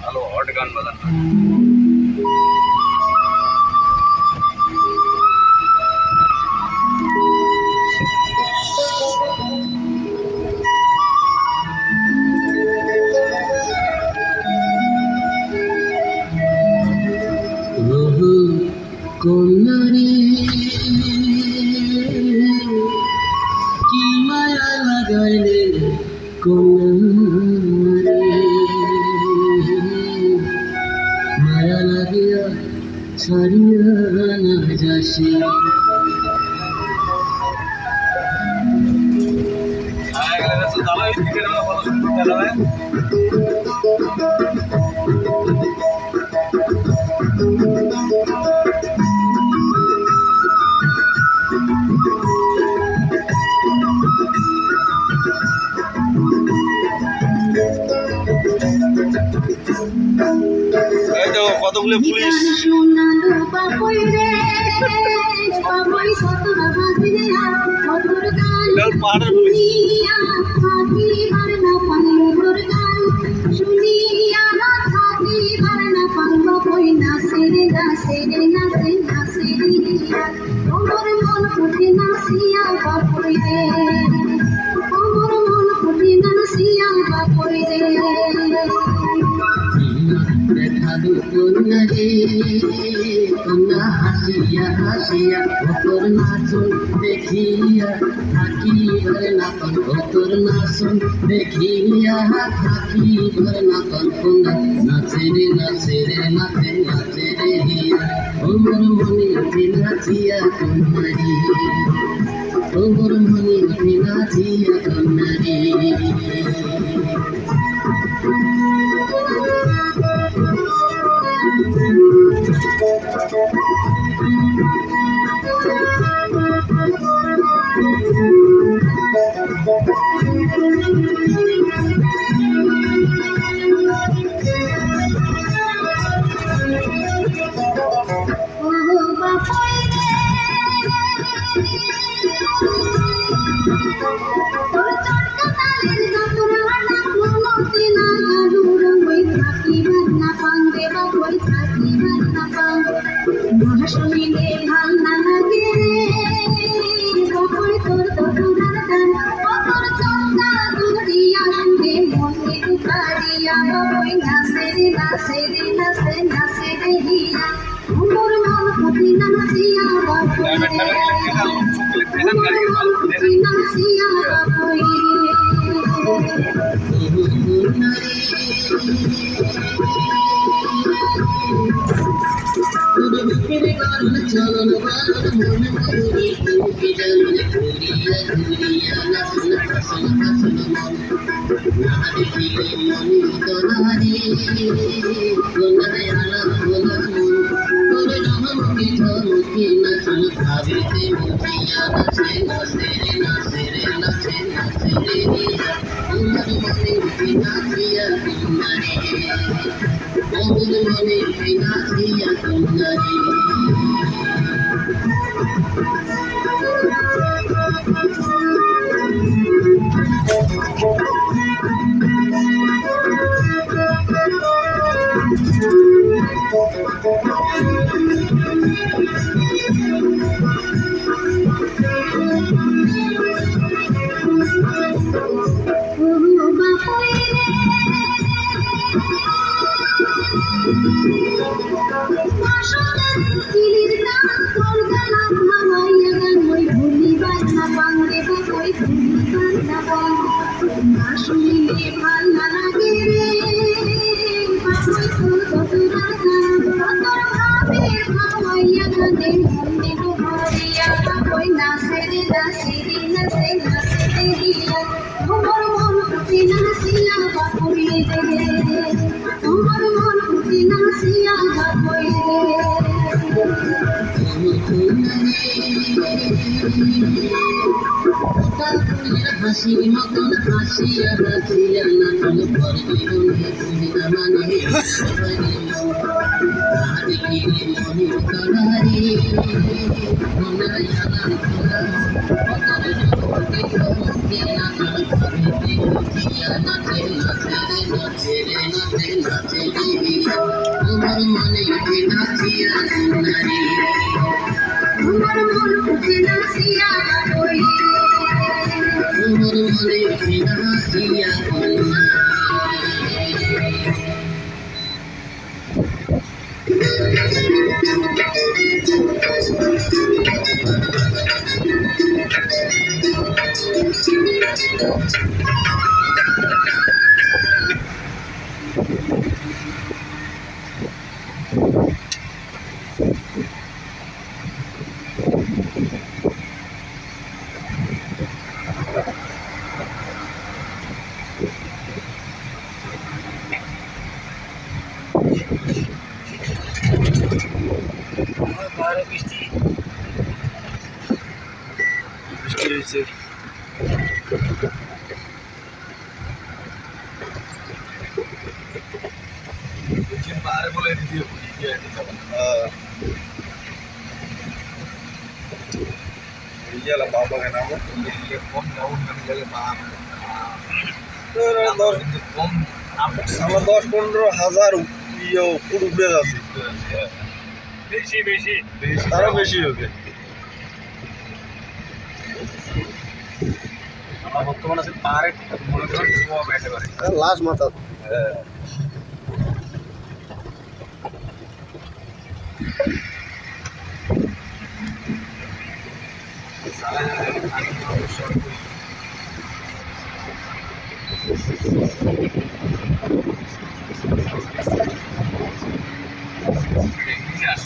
ভালো hot gun বাজান কন্যারে কি মায়া লাগাইলে কন্যারে মায়া লাগিয়া ছাড়িয়া না যাসে কতগুলো পুলিশ পাহাড়ের পুলিশ কন্যারে কন্যা হাসিয়া হাসিয়া তোর নাচন দেখিয়া থাকিবার না পান তোর নাচন দেখিয়া থাকিবার না পান কন্যা নাচে রে নাচে রে নাচে নাচে রে হিয়া ওমর মনে উঠে নাচিয়া কন্যারে ওমর মনে উঠে নাচিয়া কন্যারে শুনিলে ভাল না লাগে তোর তোর তোর তোর চন্দা দুরিয়া শুনে মনে দুকারিয়া ওই নাচে রে নাচে রে নাচে নাচে রে হিয়া মোর মন প্রতি নাচিয়া বাপুই নাচিয়া বাপুই চলন বারণ মন করি তুমি জানলে ঘুরিয়া ঘুরিয়া নাচন হাসন হাসন মন না দেখিলে মনি তরারে কোনায় আলাপ বলা মন তোরে রহমকে ধমকে নাচন ভাবিতে মুখিয়া নাচে নাচে রে নাচে রে নাচে নাচে রে তোমার মনে উঠে নাচিয়া কন্যারে তোমার মনে উঠে নাচিয়া কন্যারে শুনিলে ভাল লাগে রে তোর ভাবের ভাবাইয়া গানে মনে ভরিয়া ওই নাচে রে নাচে রে নাচে নাচে রে হিয়া তোমার মন প্রতি নাচিয়া বাপুই রে তোমার মন প্রতি নাচিয়া বাপুই রে আমার ফুলের হাসির মতন হাসিয়া হাসিয়া না কোনো পর জীবনে তুমি না মানে দেখিলে মনে কাড়ারে মনায় আলাম তোরা অতরে জগতে জগতে না কাড়ারে দিয়া নাচে নাচে রে নাচে রে নাচে নাচে রে আমার মনে উঠে নাচিয়া নারী তোমার মন উঠে নাচিয়া কই আমার মনে উঠে নাচিয়া বাইরে বৃষ্টি হয়েছে। বাইরে বলে দিয়ে gela baba ka naam ye kom down kan gele baap kom আমার 10-15,000 ইয়ে ফুট উপরে আছে বেশি বেশি আরো বেশি হবে আমার বর্তমানে আছে পারে মনে করেন ছোয়া বেটে পারে লাশ মাথা Yes.